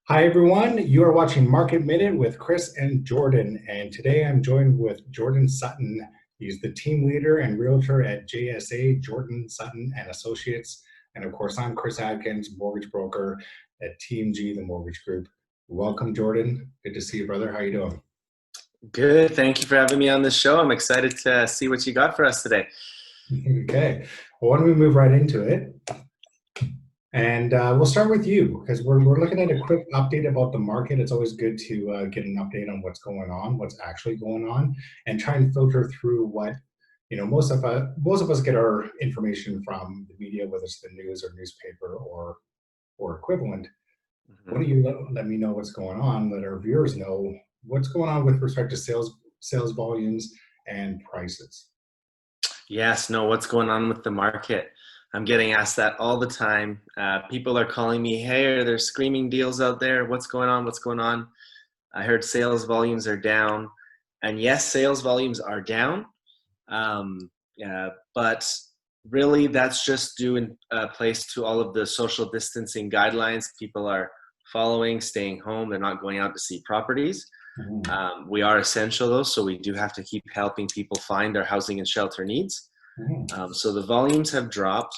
Hi, everyone. You are watching Market Minute with Chris and Jordan. And today I'm joined with Jordon Sutton. He's the team leader and realtor at JSA, Jordon, Sutton and Associates. And of course, I'm Chris Adkins, mortgage broker at Team G, the mortgage group. Welcome, Jordan. Good to see you, brother. How are you doing? Good. Thank you for having me on this show. I'm excited to see what you got for us today. Okay. Well, why don't we move right into it? And we'll start with you because we're looking at a quick update about the market. It's always good to get an update on what's going on, what's actually going on, and try and filter through what, most of us get our information from the media, whether it's the news or newspaper or equivalent. Why don't you let me know what's going on, let our viewers know what's going on with respect to sales volumes and prices. Yes, no, what's going on with the market? I'm getting asked that all the time. People are calling me, hey, are there screaming deals out there? What's going on? What's going on? I heard sales volumes are down. And yes, sales volumes are down. But really that's just due in place to all of the social distancing guidelines people are following, staying home. They're not going out to see properties. We are essential though, so we do have to keep helping people find their housing and shelter needs. So the volumes have dropped,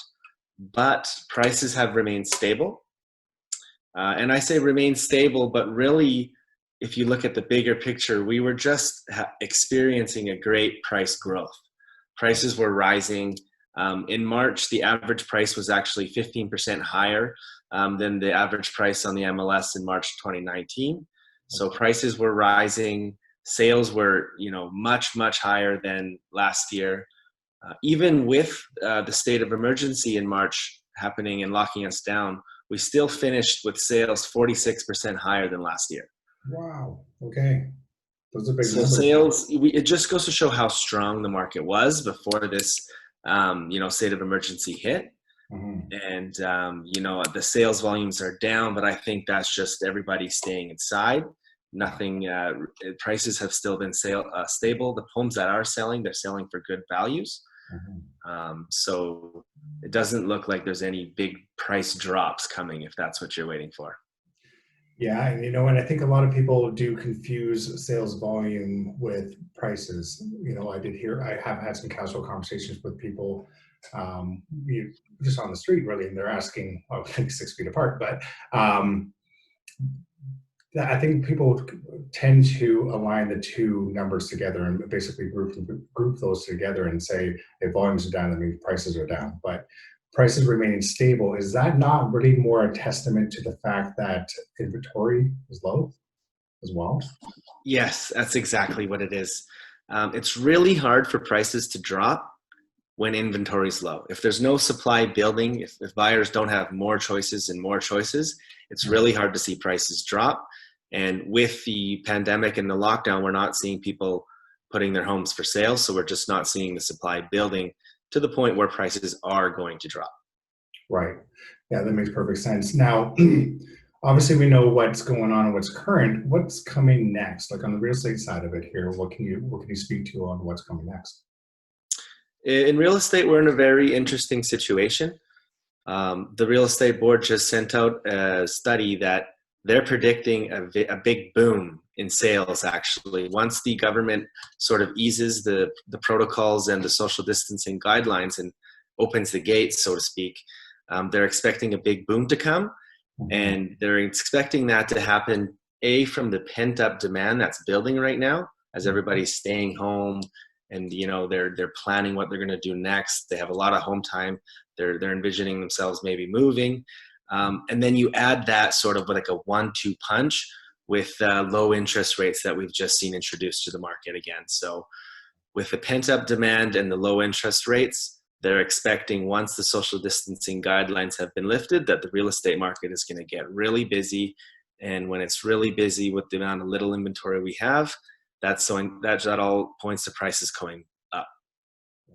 but prices have remained stable. And I say remain stable, but really, if you look at the bigger picture, we were just experiencing a great price growth. Prices were rising. In March, the average price was actually 15% higher than the average price on the MLS in March 2019. So prices were rising. Sales were, much, much higher than last year. Even with the state of emergency in March happening and locking us down, we still finished with sales 46% higher than last year. Wow. Okay. Those are big So numbers. sales, it just goes to show how strong the market was before this, state of emergency hit. And, the sales volumes are down, but I think that's just everybody staying inside. Nothing, prices have still been stable. The homes that are selling, they're selling for good values. So it doesn't look like there's any big price drops coming if that's what you're waiting for. Yeah, and I think a lot of people do confuse sales volume with prices. I have had some casual conversations with people just on the street, really, and they're asking, well, I think 6 feet apart, but I think people tend to align the two numbers together and basically group those together and say if volumes are down, that means prices are down. But prices remaining stable, is that not really more a testament to the fact that inventory is low as well? Yes, that's exactly what it is. It's really hard for prices to drop when inventory is low. If there's no supply building, if buyers don't have more choices and more choices, it's really hard to see prices drop. And with the pandemic and the lockdown, we're not seeing people putting their homes for sale. So we're just not seeing the supply building to the point where prices are going to drop. Right. Yeah, that makes perfect sense. Now, obviously we know what's going on and what's current. What's coming next? Like on the real estate side of it here, what can you speak to on what's coming next? In real estate, we're in a very interesting situation. The real estate board just sent out a study that they're predicting a big boom in sales, actually. Once the government sort of eases the protocols and the social distancing guidelines and opens the gates, so to speak, they're expecting a big boom to come. And they're expecting that to happen, from the pent-up demand that's building right now, as everybody's staying home and they're planning what they're going to do next. They have a lot of home time. They're envisioning themselves maybe moving. And then you add that sort of like a 1-2 punch with low interest rates that we've just seen introduced to the market again. So with the pent-up demand and the low interest rates, they're expecting once the social distancing guidelines have been lifted that the real estate market is going to get really busy. And when it's really busy with the amount of little inventory we have, that all points to prices going up.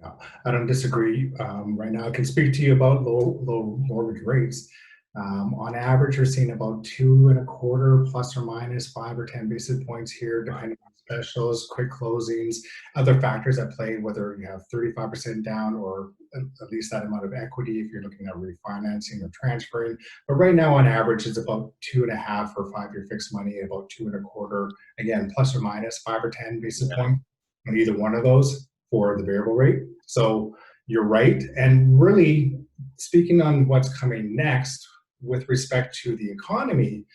Yeah, I don't disagree. Right now, I can speak to you about low mortgage rates. On average, you're seeing about 2.25 plus or minus 5 or 10 basis points here, depending on specials, quick closings, other factors at play, whether you have 35% down or at least that amount of equity if you're looking at refinancing or transferring. But right now, on average, it's about 2.5 for 5-year fixed money, about 2.25, again, plus or minus 5 or 10 basis points on either one of those for the variable rate. So you're right. And really, speaking on what's coming next with respect to the economy,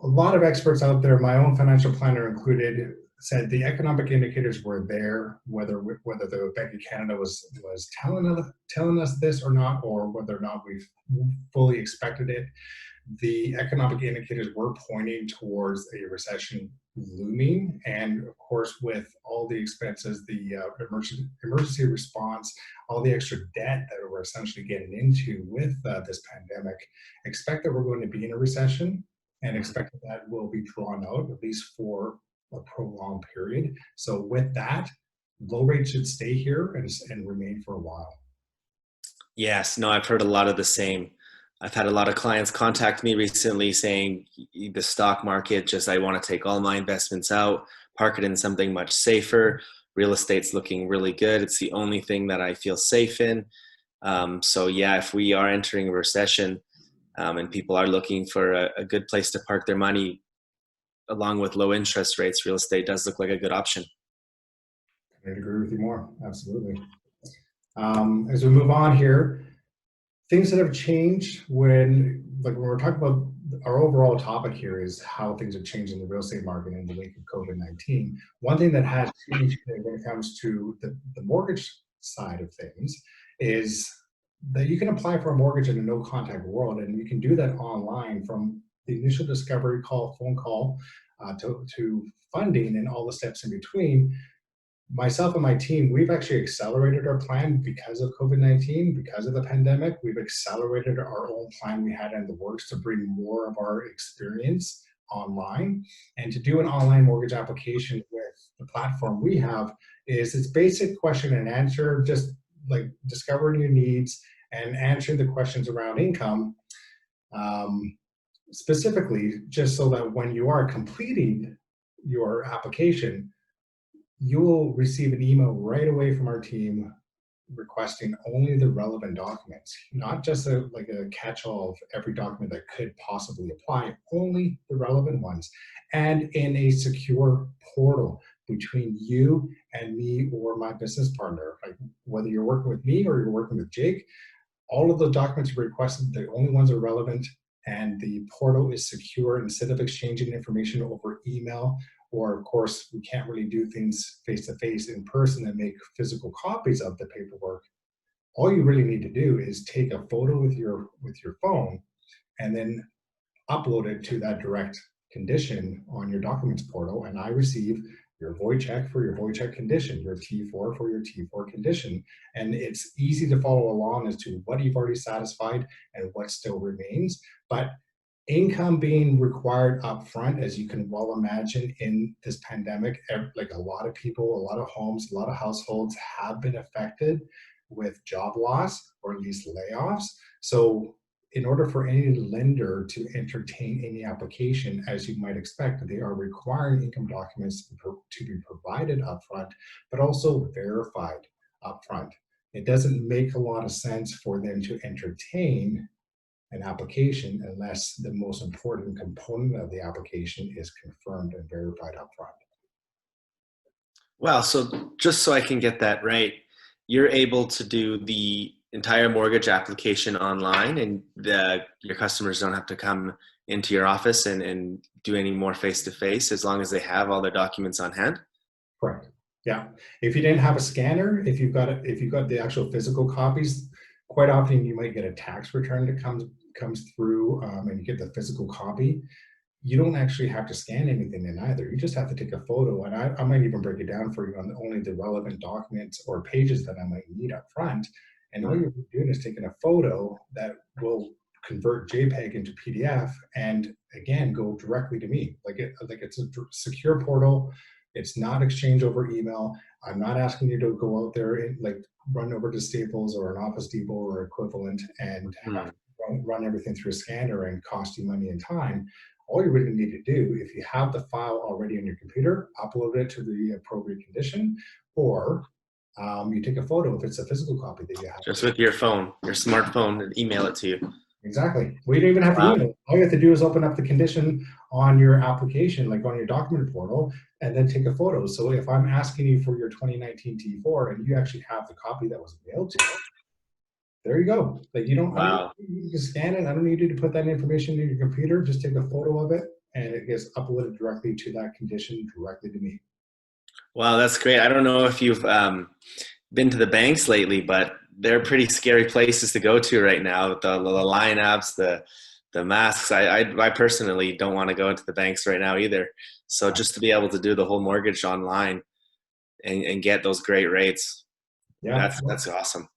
a lot of experts out there, my own financial planner included, said the economic indicators were there, whether the Bank of Canada was telling us this or not, or whether or not we've fully expected it. The economic indicators were pointing towards a recession looming, and of course, with all the expenses, the emergency response, all the extra debt that we're essentially getting into with this pandemic, expect that we're going to be in a recession, and expect that will be drawn out at least for a prolonged period. So with that, low rates should stay here and remain for a while. Yes, no, I've heard a lot of the same. I've had a lot of clients contact me recently saying the stock market, just I want to take all my investments out, park it in something much safer. Real estate's looking really good. It's the only thing that I feel safe in. So yeah, if we are entering a recession and people are looking for a good place to park their money, along with low interest rates, real estate does look like a good option. I agree with you more. Absolutely. As we move on here, things that have changed when we're talking about our overall topic here is how things have changed in the real estate market in the wake of COVID-19. One thing that has changed when it comes to the mortgage side of things is that you can apply for a mortgage in a no contact world, and you can do that online from the initial discovery call, phone call, to funding and all the steps in between. Myself and my team, we've actually accelerated our plan because of COVID-19, because of the pandemic. We've accelerated our own plan we had in the works to bring more of our experience online. And to do an online mortgage application with the platform we have it's basic question and answer, just like discovering your needs and answering the questions around income. Specifically, just so that when you are completing your application, you will receive an email right away from our team requesting only the relevant documents, not just a catch-all of every document that could possibly apply, only the relevant ones, and in a secure portal between you and me or my business partner. Like whether you're working with me or you're working with Jake, all of the documents you requested, the only ones are relevant, and the portal is secure. Instead of exchanging information over email, or of course, we can't really do things face-to-face in person and make physical copies of the paperwork. All you really need to do is take a photo with your phone and then upload it to that direct condition on your documents portal, and I receive your void check for your void check condition, your T4 for your T4 condition. And it's easy to follow along as to what you've already satisfied and what still remains. But income being required upfront, as you can well imagine in this pandemic, like a lot of people, a lot of homes, a lot of households have been affected with job loss or at least layoffs. So in order for any lender to entertain any application, as you might expect, they are requiring income documents to be provided upfront, but also verified upfront. It doesn't make a lot of sense for them to entertain an application unless the most important component of the application is confirmed and verified upfront. Well, so just so I can get that right, you're able to do the entire mortgage application online, and your customers don't have to come into your office and do any more face-to-face as long as they have all their documents on hand? Correct. Yeah. If you didn't have a scanner, if you've got the actual physical copies, quite often you might get a tax return that comes through, and you get the physical copy. You don't actually have to scan anything in either. You just have to take a photo, and I might even break it down for you on only the relevant documents or pages that I might need up front. And all you're doing is taking a photo that will convert JPEG into PDF and again go directly to me. Like it's a secure portal. It's not exchange over email. I'm not asking you to go out there and run over to Staples or an Office Depot or equivalent and have to run everything through a scanner and cost you money and time. All you really need to do, if you have the file already on your computer, upload it to the appropriate condition, or You take a photo if it's a physical copy that you have. Just with your phone, your smartphone, and email it to you. Exactly. We don't even have to Wow. email. All you have to do is open up the condition on your application, like on your document portal, and then take a photo. So if I'm asking you for your 2019 T4 and you actually have the copy that was mailed to you, there you go. Like I don't Wow. need you to scan it. I don't need you to put that information in your computer. Just take a photo of it and it gets uploaded directly to that condition, directly to me. Wow, that's great. I don't know if you've been to the banks lately, but they're pretty scary places to go to right now. The lineups, the masks. I personally don't want to go into the banks right now either. So just to be able to do the whole mortgage online and get those great rates, Yeah. that's awesome.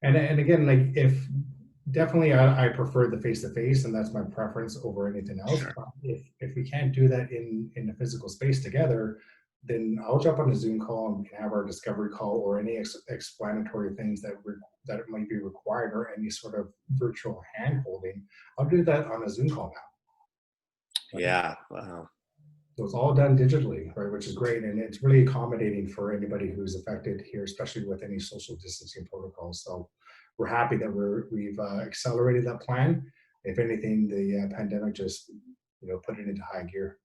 And again, like if definitely I prefer the face-to-face, and that's my preference over anything else. Sure. But if we can't do that in a physical space together, then I'll jump on a Zoom call and we can have our discovery call or any explanatory things that might be required or any sort of virtual hand holding. I'll do that on a Zoom call now. Right? Yeah. Wow. So it's all done digitally, right, which is great, and it's really accommodating for anybody who's affected here, especially with any social distancing protocols. So we're happy that we've accelerated that plan. If anything, the pandemic just put it into high gear.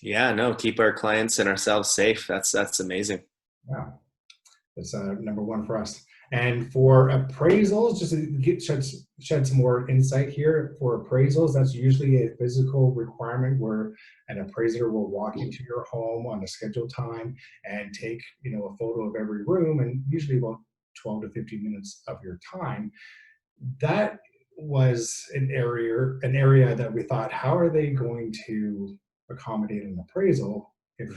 Yeah. No, keep our clients and ourselves safe. That's amazing. Yeah, that's number one for us. And for appraisals, just to shed some more insight here, for appraisals, that's usually a physical requirement where an appraiser will walk into your home on a scheduled time and take a photo of every room, and usually about 12 to 15 minutes of your time. That was an area that we thought, how are they going to accommodate an appraisal if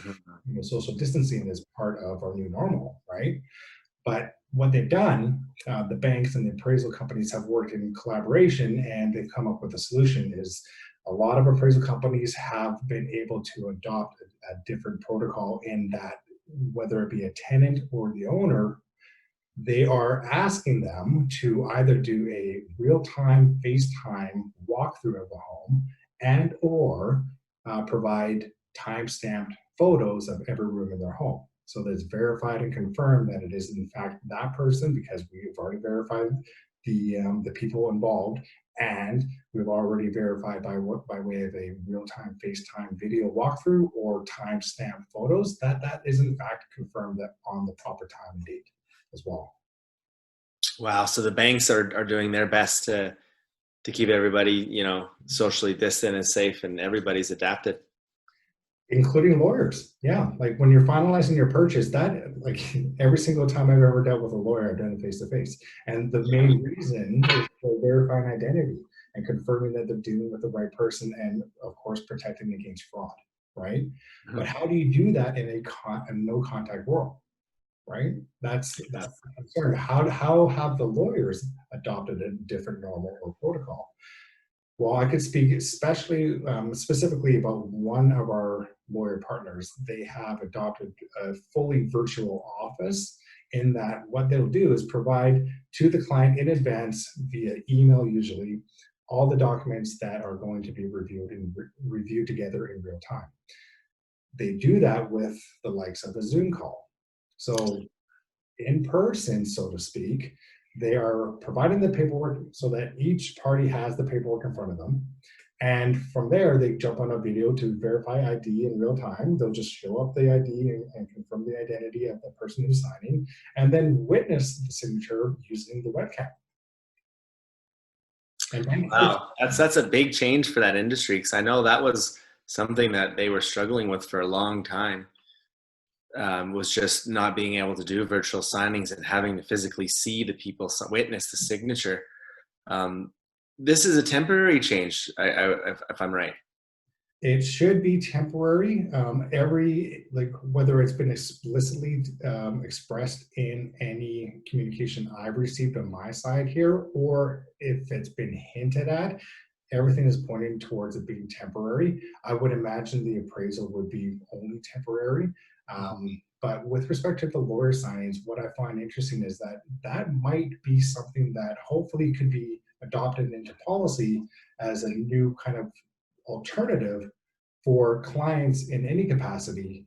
social distancing is part of our new normal, right? But what they've done, the banks and the appraisal companies have worked in collaboration, and they've come up with a solution. Is a lot of appraisal companies have been able to adopt a different protocol in that whether it be a tenant or the owner, they are asking them to either do a real-time FaceTime walkthrough of the home and or provide time-stamped photos of every room in their home. So that it's verified and confirmed that it is in fact that person, because we've already verified the people involved, and we've already verified by way of a real-time FaceTime video walkthrough or time-stamped photos that is in fact confirmed that on the proper time and date as well. Wow. So the banks are doing their best to keep everybody, socially distant and safe, and everybody's adapted. Including lawyers. Yeah. Like when you're finalizing your purchase, that like every single time I've ever dealt with a lawyer, I've done it face to face. And the main reason is for verifying identity and confirming that they're dealing with the right person, and of course protecting against fraud, right? But how do you do that in a no contact world? Right? That's the concern. How have the lawyers adopted a different normal or protocol? Well, I could speak especially specifically about one of our lawyer partners. They have adopted a fully virtual office, in that what they'll do is provide to the client in advance via email, usually, all the documents that are going to be reviewed together in real time. They do that with the likes of a Zoom call. So in person, so to speak, they are providing the paperwork so that each party has the paperwork in front of them. And from there, they jump on a video to verify ID in real time. They'll just show up the ID and confirm the identity of the person who's signing, and then witness the signature using the webcam. And Wow, that's a big change for that industry, because I know that was something that they were struggling with for a long time. Was just not being able to do virtual signings and having to physically see the people, witness the signature. This is a temporary change, if I'm right. it should be temporary. Whether it's been explicitly expressed in any communication I've received on my side here, or if it's been hinted at, everything is pointing towards it being temporary. I would imagine the appraisal would be only temporary. But with respect to the lawyer signings, what I find interesting is that might be something that hopefully could be adopted into policy as a new kind of alternative for clients in any capacity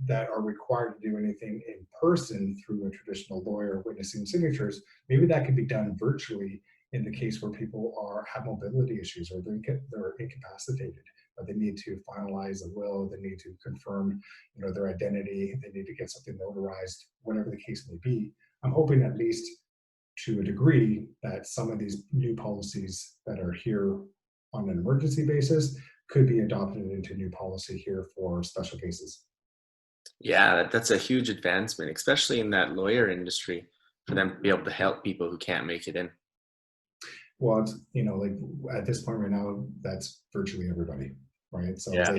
that are required to do anything in person through a traditional lawyer witnessing signatures, maybe that could be done virtually in the case where people have mobility issues, or they're incapacitated, but they need to finalize a will, they need to confirm, their identity, they need to get something notarized, whatever the case may be. I'm hoping at least to a degree that some of these new policies that are here on an emergency basis could be adopted into new policy here for special cases. Yeah, that's a huge advancement, especially in that lawyer industry, for them to be able to help people who can't make it in. Well, it's, like at this point right now, that's virtually everybody, right? So Yeah.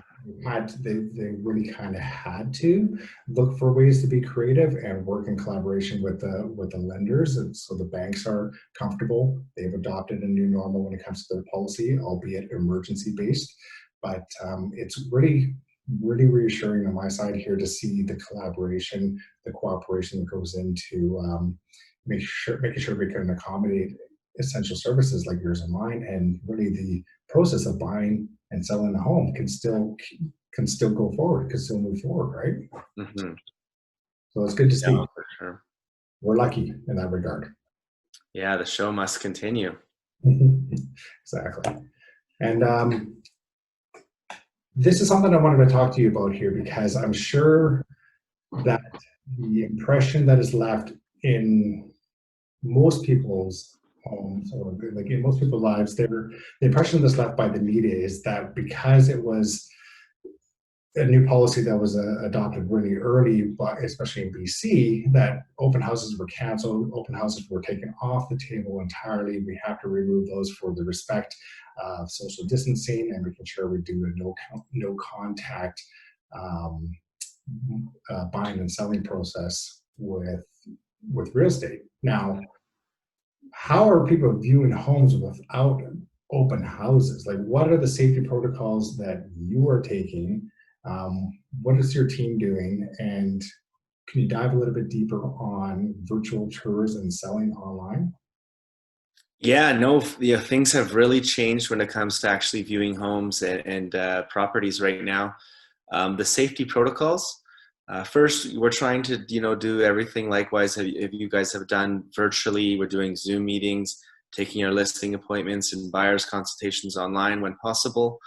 they really kind of had to look for ways to be creative and work in collaboration with the lenders, and so the banks are comfortable. They've adopted a new normal when it comes to their policy, albeit emergency based. But it's really reassuring on my side here to see the collaboration, the cooperation that goes into making sure we can accommodate essential services like yours and mine, and really the process of buying and selling a home can still go forward, can still move forward, right? Mm-hmm. So it's good to see. Yeah, for sure. We're lucky in that regard. Yeah, the show must continue. Exactly. And this is something I wanted to talk to you about here, because I'm sure that the impression that is left in most people's homes, or like in most people's lives, the impression that's left by the media is that because it was a new policy that was adopted really early, but especially in BC, that open houses were canceled, open houses were taken off the table entirely. We have to remove those for the respect of social distancing and making sure we do a no contact buying and selling process with real estate. Now, how are people viewing homes without open houses? Like, what are the safety protocols that you are taking? What is your team doing? And can you dive a little bit deeper on virtual tours and selling online? Yeah, no, things have really changed when it comes to actually viewing homes and properties right now. The safety protocols. First, we're trying to, do everything likewise if you guys have done virtually. We're doing Zoom meetings, taking our listing appointments and buyers consultations online when possible.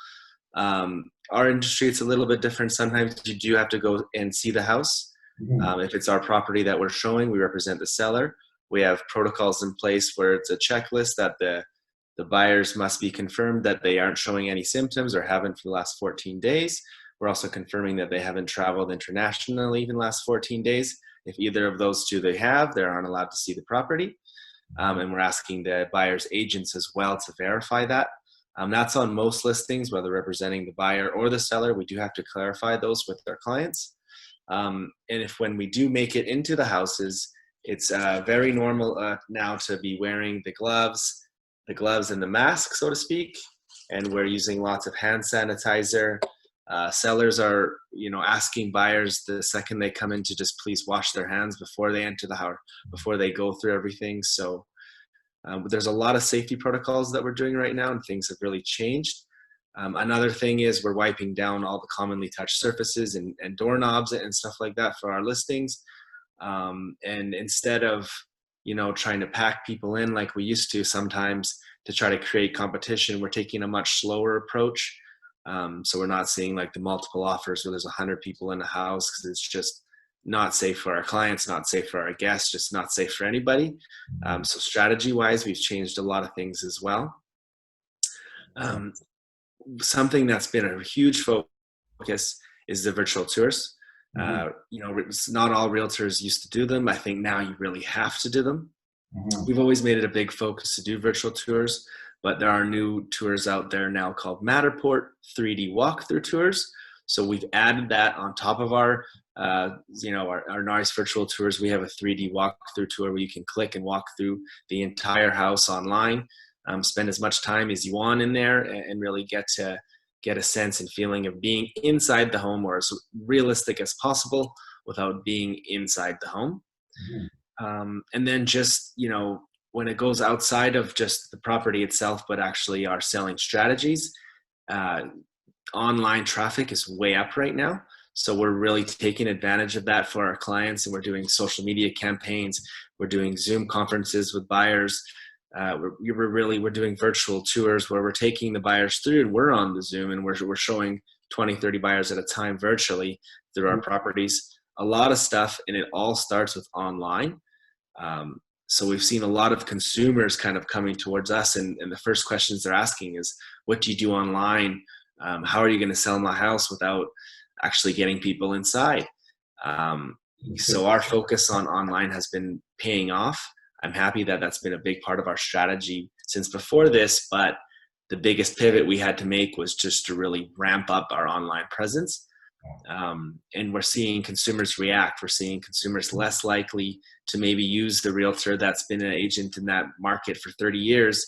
Our industry, it's a little bit different. Sometimes you do have to go and see the house. If it's our property that we're showing, we represent the seller. We have protocols in place where it's a checklist that the buyers must be confirmed that they aren't showing any symptoms or haven't for the last 14 days. We're also confirming that they haven't traveled internationally in the last 14 days. If either of those two they aren't allowed to see the property. And we're asking the buyer's agents as well to verify that. That's on most listings, whether representing the buyer or the seller. We do have to clarify those with our clients. And when we do make it into the houses, it's very normal now to be wearing the gloves and the mask, so to speak. And we're using lots of hand sanitizer. Sellers are, asking buyers the second they come in to just please wash their hands before they enter the house, before they go through everything. So there's a lot of safety protocols that we're doing right now, and things have really changed. Another thing is we're wiping down all the commonly touched surfaces and doorknobs and stuff like that for our listings. And instead of, trying to pack people in like we used to sometimes to try to create competition, we're taking a much slower approach. So we're not seeing like the multiple offers where there's 100 people in a house, because it's just not safe for our clients, not safe for our guests, just not safe for anybody. So strategy-wise, we've changed a lot of things as well. Something that's been a huge focus is the virtual tours. Not all realtors used to do them. I think now you really have to do them. We've always made it a big focus to do virtual tours, but there are new tours out there now called Matterport 3D walkthrough tours. So we've added that on top of our NARIS virtual tours. We have a 3D walkthrough tour where you can click and walk through the entire house online, spend as much time as you want in there, and really get a sense and feeling of being inside the home, or as realistic as possible without being inside the home. And then just, when it goes outside of just the property itself, but actually our selling strategies, online traffic is way up right now. So we're really taking advantage of that for our clients, and we're doing social media campaigns. We're doing Zoom conferences with buyers. We're doing virtual tours where we're taking the buyers through, and we're on the Zoom, and we're showing 20, 30 buyers at a time virtually through our properties. A lot of stuff, and it all starts with online. So we've seen a lot of consumers kind of coming towards us, and the first questions they're asking is, what do you do online? How are you going to sell my house without actually getting people inside? So our focus on online has been paying off. I'm happy that that's been a big part of our strategy since before this, but the biggest pivot we had to make was just to really ramp up our online presence. And we're seeing consumers react. We're seeing consumers less likely to maybe use the realtor that's been an agent in that market for 30 years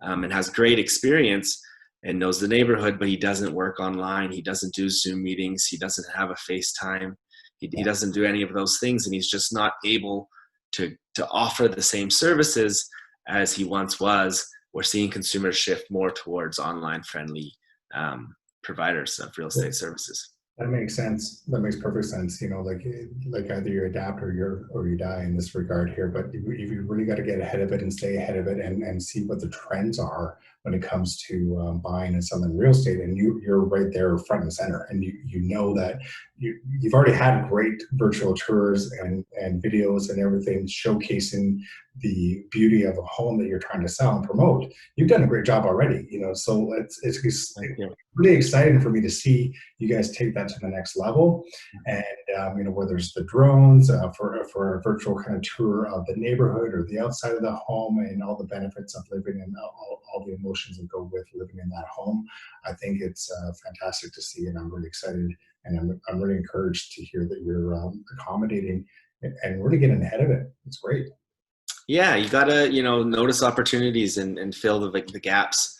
and has great experience and knows the neighborhood, but he doesn't work online. He doesn't do Zoom meetings. He doesn't have a FaceTime. He doesn't do any of those things, and he's just not able to offer the same services as he once was. We're seeing consumers shift more towards online-friendly providers of real estate services. That makes sense. That makes perfect sense. You know, like either you adapt or you die in this regard here. But you really got to get ahead of it and stay ahead of it and see what the trends are when it comes to buying and selling real estate. And you're right there front and center. And you know that you've already had great virtual tours and videos and everything showcasing the beauty of a home that you're trying to sell and promote. You've done a great job already. You know, so it's really exciting for me to see you guys take that to the next level. And you know, whether it's the drones for a virtual kind of tour of the neighborhood or the outside of the home and all the benefits of living and all the emotions that go with living in that home, I think it's fantastic to see, and I'm really excited, and I'm really encouraged to hear that you're accommodating and really getting ahead of it. It's great. Yeah, you gotta, you know, notice opportunities and fill the gaps.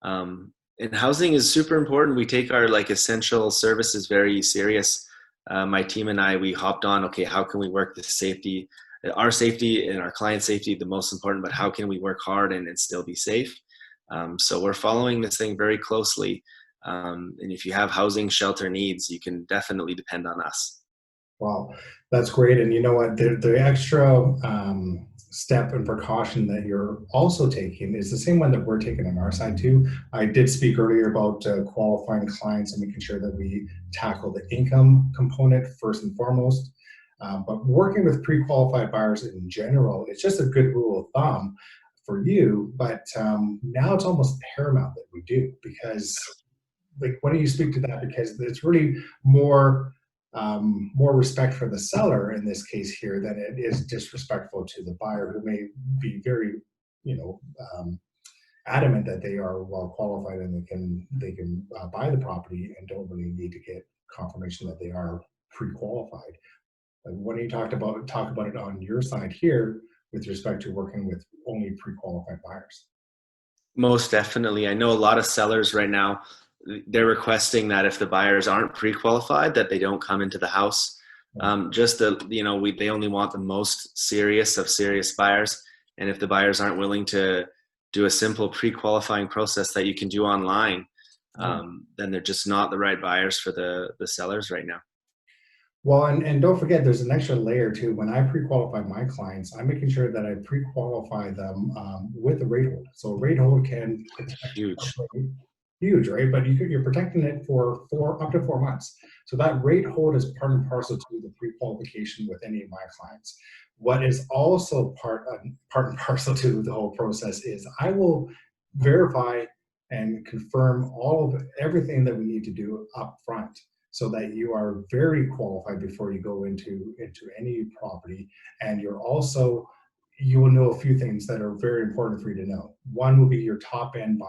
And housing is super important. We take our essential services very serious. My team and I, we hopped on, okay, how can we work the safety, our safety and our client safety, the most important, but how can we work hard and still be safe? So we're following this thing very closely. And if you have housing shelter needs, you can definitely depend on us. Wow, that's great. And you know what, the extra step and precaution that you're also taking is the same one that we're taking on our side too. I did speak earlier about qualifying clients and making sure that we tackle the income component first and foremost. But working with pre-qualified buyers in general, it's just a good rule of thumb for you. But now it's almost paramount that we do, because why don't you speak to that? Because it's really more respect for the seller in this case here than it is disrespectful to the buyer, who may be very, you know, adamant that they are well qualified and they can buy the property and don't really need to get confirmation that they are pre-qualified. Why don't you talk about it on your side here with respect to working with only pre-qualified buyers? Most definitely. I know a lot of sellers right now, they're requesting that if the buyers aren't pre-qualified, that they don't come into the house. They only want the most serious of serious buyers. And if the buyers aren't willing to do a simple pre-qualifying process that you can do online, then they're just not the right buyers for the sellers right now. Well, and don't forget, there's an extra layer too. When I pre-qualify my clients, I'm making sure that I pre-qualify them with a rate hold. So a rate hold can huge, right? But you're protecting it for up to 4 months. So that rate hold is part and parcel to the pre-qualification with any of my clients. What is also part and parcel to the whole process is I will verify and confirm everything that we need to do up front, so that you are very qualified before you go into any property. And you will know a few things that are very important for you to know. One will be your top end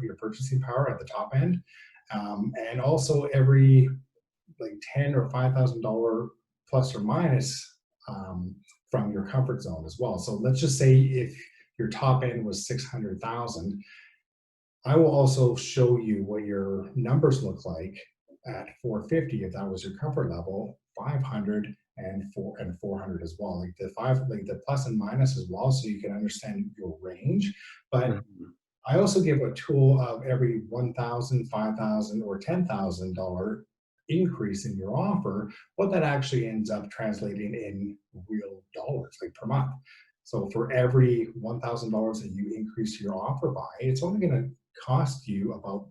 your purchasing power at the top end. And also every $10,000 or $5,000 plus or minus from your comfort zone as well. So let's just say if your top end was 600,000, I will also show you what your numbers look like at 450 if that was your comfort level, 500 and 400 as well, the plus and minus as well, so you can understand your range. But I also give a tool of every $1,000, $5,000, or $10,000 increase in your offer, what that actually ends up translating in real dollars, like per month. So for every $1,000 that you increase your offer by, it's only going to cost you about,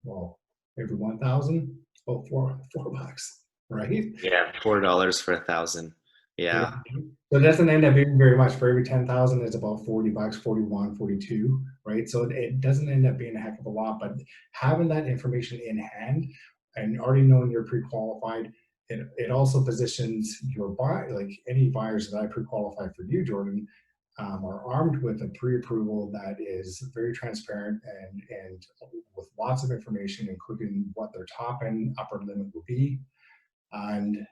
well, every 1,000, about four bucks, right? Yeah, $4 for 1,000. Yeah. Yeah. So it doesn't end up being very much. For every 10,000, it's about 40 bucks, 41, 42, right? So it doesn't end up being a heck of a lot, but having that information in hand and already knowing you're pre-qualified, it also positions your buyer, like any buyers that I pre-qualify for you, Jordon, are armed with a pre-approval that is very transparent and with lots of information, including what their top and upper limit will be, and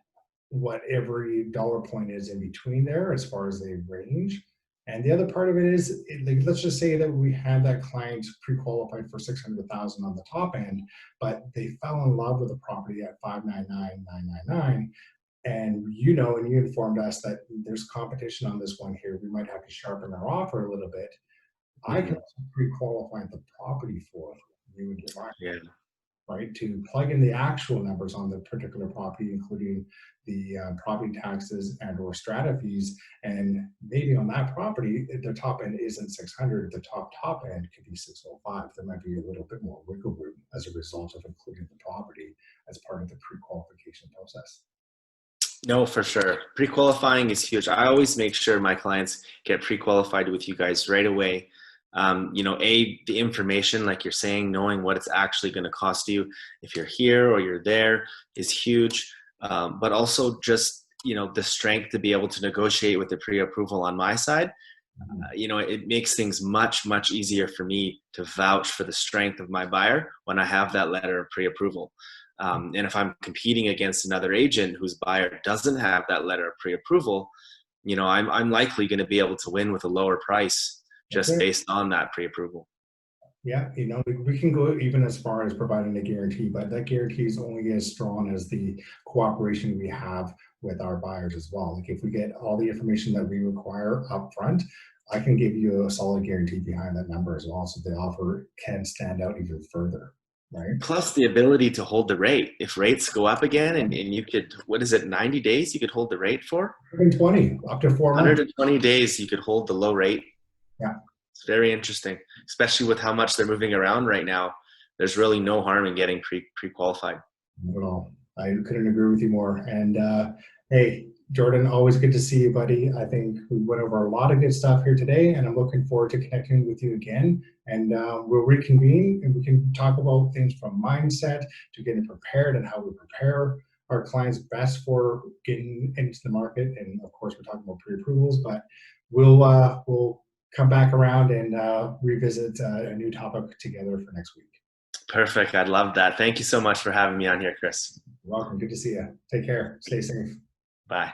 what every dollar point is in between there as far as the range. And the other part of it is, like, let's just say that we had that client pre-qualified for 600,000 on the top end, but they fell in love with the property at 599,999. And and you informed us that there's competition on this one here. We might have to sharpen our offer a little bit. I can also pre-qualify the property for you and your buyer, Yeah. right? To plug in the actual numbers on the particular property, including the property taxes and or strata fees. And maybe on that property, the top end isn't 600, the top end could be 605. There might be a little bit more wiggle room as a result of including the property as part of the pre-qualification process. No, for sure. Pre-qualifying is huge. I always make sure my clients get pre-qualified with you guys right away. The information, like you're saying, knowing what it's actually going to cost you if you're here or you're there is huge. But also just, the strength to be able to negotiate with the pre-approval on my side. It makes things much, much easier for me to vouch for the strength of my buyer when I have that letter of pre-approval. And if I'm competing against another agent whose buyer doesn't have that letter of pre-approval, I'm likely going to be able to win with a lower price just based on that pre-approval. Yeah, we can go even as far as providing a guarantee, but that guarantee is only as strong as the cooperation we have with our buyers as well. Like if we get all the information that we require up front, I can give you a solid guarantee behind that number as well, so the offer can stand out even further, right? Plus the ability to hold the rate. If rates go up again and you could, 90 days you could hold the rate for? 120, up to 4 months. 120 days you could hold the low rate. Yeah. It's very interesting, especially with how much they're moving around right now. There's really no harm in getting pre-qualified. Not at all. I couldn't agree with you more. And hey, Jordon, always good to see you, buddy. I think we went over a lot of good stuff here today, and I'm looking forward to connecting with you again. And we'll reconvene, and we can talk about things from mindset to getting prepared and how we prepare our clients best for getting into the market. And of course, we're talking about pre-approvals, but we'll come back around and revisit a new topic together for next week. Perfect. I'd love that. Thank you so much for having me on here, Chris. You're welcome. Good to see you. Take care. Stay safe. Bye.